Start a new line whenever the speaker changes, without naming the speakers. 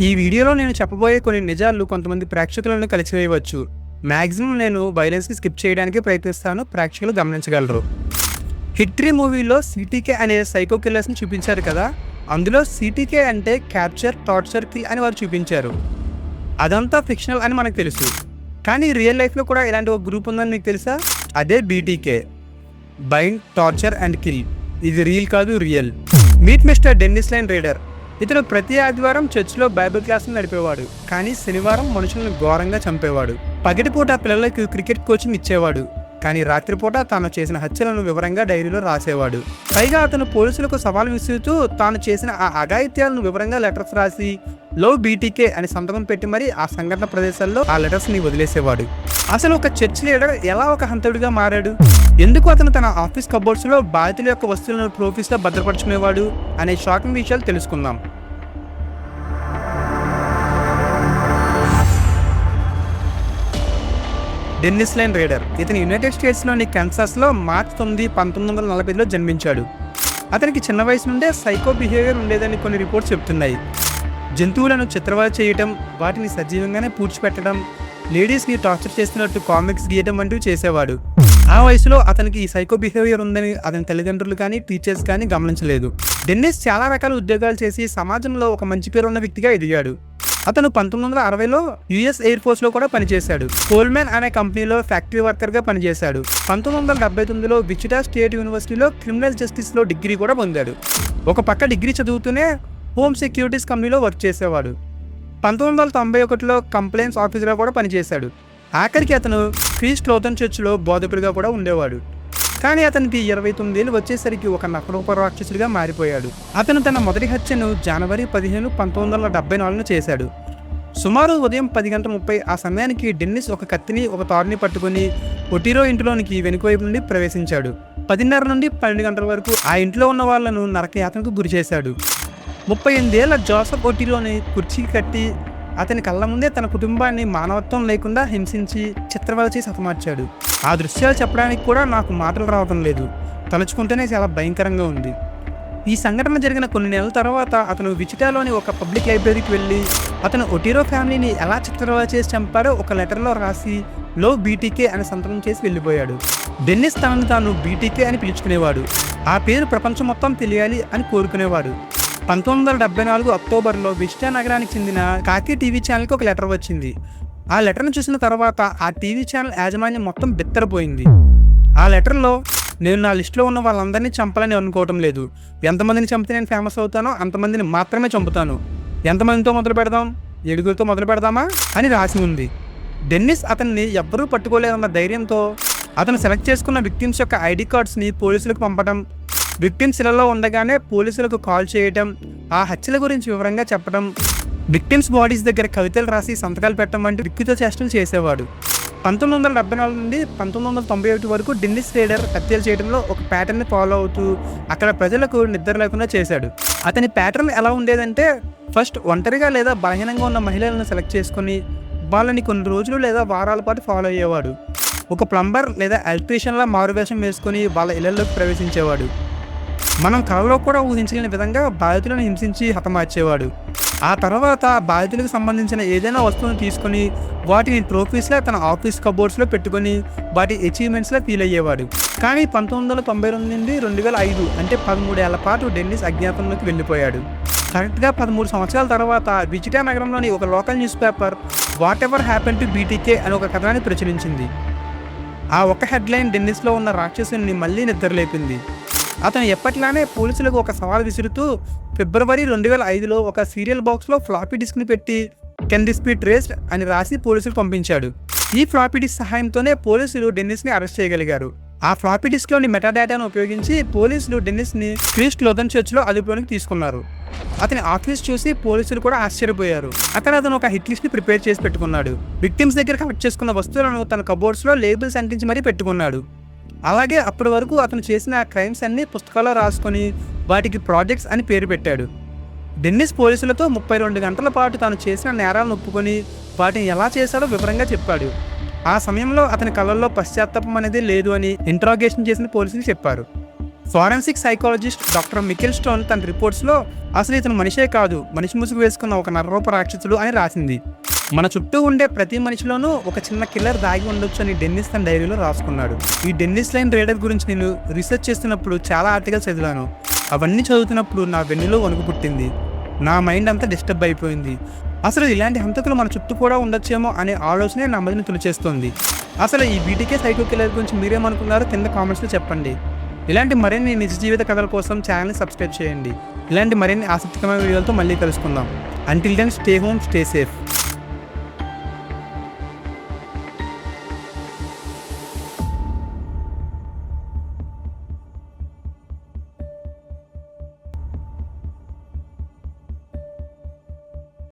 ఈ వీడియోలో నేను చెప్పబోయే కొన్ని నిజాలు కొంతమంది ప్రేక్షకులను కలిసివేయవచ్చు. మ్యాక్సిమం నేను వైలెన్స్ని స్కిప్ చేయడానికి ప్రయత్నిస్తాను, ప్రేక్షకులు గమనించగలరు. హిట్రీ మూవీలో సిటీకే అనే సైకో కిల్లర్స్ని చూపించారు కదా, అందులో సిటీకే అంటే క్యాప్చర్, టార్చర్, కిల్ అని వారు చూపించారు. అదంతా ఫిక్షనల్ అని మనకు తెలుసు, కానీ రియల్ లైఫ్లో కూడా ఇలాంటి ఒక గ్రూప్ ఉందని మీకు తెలుసా? అదే బీటీకే, బైండ్, టార్చర్ అండ్ కిల్. ఇది రియల్ కాదు, real. Meet mister Dennis line reader. ఇతను ప్రతి ఆదివారం చర్చిలో బైబిల్ క్లాసులు నడిపేవాడు, కానీ శనివారం మనుషులను ఘోరంగా చంపేవాడు. పగటిపూట పిల్లలకు క్రికెట్ కోచింగ్ ఇచ్చేవాడు, కానీ రాత్రిపూట తాను చేసిన హత్యలను వివరంగా డైరీలో రాసేవాడు. పైగా అతను పోలీసులకు సవాల్ విసురుతూ తాను చేసిన ఆ అఘాయిత్యాలను వివరంగా లెటర్స్ రాసి లో బీటీకే అని సంతకం పెట్టి మరీ ఆ సంఘటన ప్రదేశాల్లో ఆ లెటర్స్ని వదిలేసేవాడు. అసలు ఒక చర్చ్ లీడర్ ఎలా ఒక హంతకుడిగా మారాడు? ఎందుకు అతను తన ఆఫీస్ కబోర్డ్స్లో బాధితుల యొక్క వస్తువులను ట్రోఫీస్లో భద్రపరుచుకునేవాడు అనే షాకింగ్ విషయాలు తెలుసుకుందాం. Dennis line reader. ఇతను యునైటెడ్ స్టేట్స్లోని కన్సాస్లో మార్చి 9, 1945లో జన్మించాడు. అతనికి చిన్న వయసు నుండే సైకో బిహేవియర్ ఉండేదని కొన్ని రిపోర్ట్స్ చెప్తున్నాయి. జంతువులను చిత్రవద చేయటం, వాటిని సజీవంగానే పూడ్చిపెట్టడం, లేడీస్ని టార్చర్ చేస్తున్నట్టు కామిక్స్ గీయడం వంటివి చేసేవాడు. ఆ వయసులో అతనికి ఈ సైకో బిహేవియర్ ఉందని అతని తల్లిదండ్రులు కానీ టీచర్స్ కానీ గమనించలేదు. డెన్నిస్ చాలా రకాల ఉద్యోగాలు చేసి సమాజంలో ఒక మంచి పేరు ఉన్న వ్యక్తిగా ఎదిగాడు. అతను 1960లో యుఎస్ ఎయిర్ ఫోర్స్లో కూడా పనిచేశాడు. కోల్మెన్ అనే కంపెనీలో ఫ్యాక్టరీ వర్కర్గా పనిచేశాడు. 1979లో విచిటా స్టేట్ యూనివర్సిటీలో క్రిమినల్ జస్టిస్లో డిగ్రీ కూడా పొందాడు. ఒక పక్క డిగ్రీ చదువుతూనే హోమ్ సెక్యూరిటీస్ కంపెనీలో వర్క్ చేసేవాడు. 1991లో కంప్లైంట్స్ ఆఫీసర్గా కూడా పనిచేశాడు. ఆఖరికి అతను క్రీస్ట్ లోథన్ చర్చ్లో బోధకుడిగా కూడా ఉండేవాడు. కానీ అతనికి 29 ఏళ్ళు వచ్చేసరికి ఒక నరరూప రాక్షసుడిగా మారిపోయాడు. అతను తన మొదటి హత్యను జనవరి 15, 1974 చేశాడు. సుమారు ఉదయం 10:30 ఆ సమయానికి డెన్నిస్ ఒక కత్తిని, ఒక తాడుని పట్టుకుని ఒటీరో ఇంటిలోనికి వెనుకవైపు నుండి ప్రవేశించాడు. 10:30 నుండి 12 గంటల వరకు ఆ ఇంట్లో ఉన్న వాళ్లను నరకయాతనకు గురి చేశాడు. 38 ఏళ్ల జోసెఫ్ ఒటీరోని కుర్చీకి కట్టి అతని కళ్ళ ముందే తన కుటుంబాన్ని మానవత్వం లేకుండా హింసించి చిత్రవద చేసి హతమార్చాడు. ఆ దృశ్యాలు చెప్పడానికి కూడా నాకు మాటలు రావడం లేదు, తలుచుకుంటేనే చాలా భయంకరంగా ఉంది. ఈ సంఘటన జరిగిన కొన్ని నెలల తర్వాత అతను విచిటాలోని ఒక పబ్లిక్ లైబ్రరీకి వెళ్ళి అతను ఒటీరో ఫ్యామిలీని ఎలా చిత్రవద చేసి చంపాడో ఒక లెటర్లో రాసి లో బీటీకే అని సంతకం చేసి వెళ్ళిపోయాడు. డెన్నిస్ తనను తాను బీటీకే అని పిలుచుకునేవాడు. ఆ పేరు ప్రపంచం మొత్తం తెలియాలి అని కోరుకునేవాడు. 1974 అక్టోబర్లో విచిటా నగరానికి చెందిన కాకి టీవీ ఛానల్కి ఒక లెటర్ వచ్చింది. ఆ లెటర్ను చూసిన తర్వాత ఆ టీవీ ఛానల్ యాజమాన్యం మొత్తం బిత్తరపోయింది. ఆ లెటర్లో, నేను నా లిస్టులో ఉన్న వాళ్ళందరినీ చంపాలని అనుకోవటం లేదు, ఎంతమందిని చంపితే నేను ఫేమస్ అవుతానో అంతమందిని మాత్రమే చంపుతాను, ఎంతమందితో మొదలు పెడదాం, 7గురితో మొదలు పెడదామా అని రాసి ఉంది. డెన్నిస్ అతన్ని ఎవ్వరూ పట్టుకోలేదన్న ధైర్యంతో అతను సెలెక్ట్ చేసుకున్న విక్టిమ్స్ యొక్క ఐడి కార్డ్స్ని పోలీసులకు పంపడం, విక్టిమ్స్ ఇళ్లలో ఉండగానే పోలీసులకు కాల్ చేయటం, ఆ హత్యల గురించి వివరంగా చెప్పడం, విక్టిమ్స్ బాడీస్ దగ్గర కవితలు రాసి సంతకాలు పెట్టడం వంటి వికృత చేష్టలు చేసేవాడు. 1974 నుండి 1991 వరకు డెన్నిస్ రీడర్ హత్యలు చేయడంలో ఒక ప్యాటర్న్ని ఫాలో అవుతూ అక్కడ ప్రజలకు నిద్ర లేకుండా చేశాడు. అతని ప్యాటర్న్ ఎలా ఉండేదంటే, ఫస్ట్ ఒంటరిగా లేదా బలహీనంగా ఉన్న మహిళలను సెలెక్ట్ చేసుకుని వాళ్ళని కొన్ని రోజులు లేదా వారాల పాటు ఫాలో అయ్యేవాడు. ఒక ప్లంబర్ లేదా ఎలక్ట్రీషియన్లా మారువేషం వేసుకుని వాళ్ళ ఇళ్లలోకి ప్రవేశించేవాడు. మనం కళలో కూడా ఊహించలేని విధంగా బాధితులను హింసించి హతమార్చేవాడు. ఆ తర్వాత బాధితులకు సంబంధించిన ఏదైనా వస్తువును తీసుకొని వాటిని ట్రోఫీస్లా తన ఆఫీస్ కబోర్డ్స్లో పెట్టుకొని వాటి అచీవ్మెంట్స్లా ఫీల్ అయ్యేవాడు. కానీ 1992 నుండి 2005 అంటే 13 ఏళ్ల పాటు డెన్నిస్ అజ్ఞాతంలోకి వెళ్ళిపోయాడు. కరెక్ట్గా 13 సంవత్సరాల తర్వాత విచిటా నగరంలోని ఒక local newspaper whatever happen to BTK అని ఒక కథనాన్ని ప్రచురించింది. ఆ ఒక హెడ్లైన్ డెన్నిస్లో ఉన్న రాక్షసుని మళ్ళీ నిద్రలేపింది. అతను ఎప్పట్లానే పోలీసులకు ఒక సవాల్ విసురుతూ ఫిబ్రవరి 2005లో ఒక సీరియల్ బాక్స్లో ఫ్లాపీ డిస్క్ని పెట్టి కెన్ దిస్ బి ట్రేస్డ్ అని రాసి పోలీసులకు పంపించాడు. ఈ ఫ్లాపీ డిస్క్ సహాయంతోనే పోలీసులు డెన్నిస్ని అరెస్ట్ చేయగలిగారు. ఆ ఫ్లాపీ డిస్క్లోని మెటాడేటాను ఉపయోగించి పోలీసులు డెన్నిస్ని క్రీస్ట్ లోథన్ చర్చ్లో అదుపులోనికి తీసుకున్నారు. అతని ఆఫీస్ చూసి పోలీసులు కూడా ఆశ్చర్యపోయారు. అక్కడ అతను ఒక హిట్ లిస్ట్ని ప్రిపేర్ చేసి పెట్టుకున్నాడు. విక్టిమ్స్ దగ్గర కలెక్ట్ చేసుకున్న వస్తువులను తన కబోర్డ్స్లో లేబుల్స్ అంటించి మరీ పెట్టుకున్నాడు. అలాగే అప్పటి వరకు అతను చేసిన క్రైమ్స్ అన్ని పుస్తకాల్లో రాసుకొని వాటికి ప్రాజెక్ట్స్ అని పేరు పెట్టాడు. డెన్నిస్ పోలీసులతో 32 గంటల పాటు తాను చేసిన నేరాలను ఒప్పుకొని వాటిని ఎలా చేశాడో వివరంగా చెప్పాడు. ఆ సమయంలో అతని కళ్ళల్లో పశ్చాత్తాపం అనేది లేదు అని ఇంట్రాగేషన్ చేసిన పోలీసులు చెప్పారు. Forensic psychologist doctor Mikel stone తన రిపోర్ట్స్లో అసలు ఇతను మనిషే కాదు, మనిషి ముసుగు వేసుకున్న ఒక నరరూప రాక్షసుడు అని రాసింది. మన చుట్టూ ఉండే ప్రతి మనిషిలోనూ ఒక చిన్న కిల్లర్ దాగి ఉండొచ్చు అని డెన్నిస్ తన డైరీలో రాసుకున్నాడు. ఈ డెన్నిస్ లైన్ రైడర్ గురించి నేను రీసెర్చ్ చేస్తున్నప్పుడు చాలా ఆర్టికల్స్ చదివాను. అవన్నీ చదువుతున్నప్పుడు నా వెన్నులో వణుకు పుట్టింది. నా మైండ్ అంతా డిస్టర్బ్ అయిపోయింది. అసలు ఇలాంటి హంతకులు మన చుట్టూ కూడా ఉండొచ్చేమో అనే ఆలోచనే నా మదిని తులిచేస్తోంది. అసలు ఈ బీటీకే సైకో కిల్లర్ గురించి మీరేమనుకున్నారో కింద కామెంట్స్లో చెప్పండి. ఇలాంటి మరిన్ని నిజ జీవిత కథల కోసం ఛానల్ని సబ్స్క్రైబ్ చేయండి. ఇలాంటి మరిన్ని ఆసక్తికరమైన వీడియోలతో మళ్ళీ కలుసుకుందాం. Until then stay home, stay safe.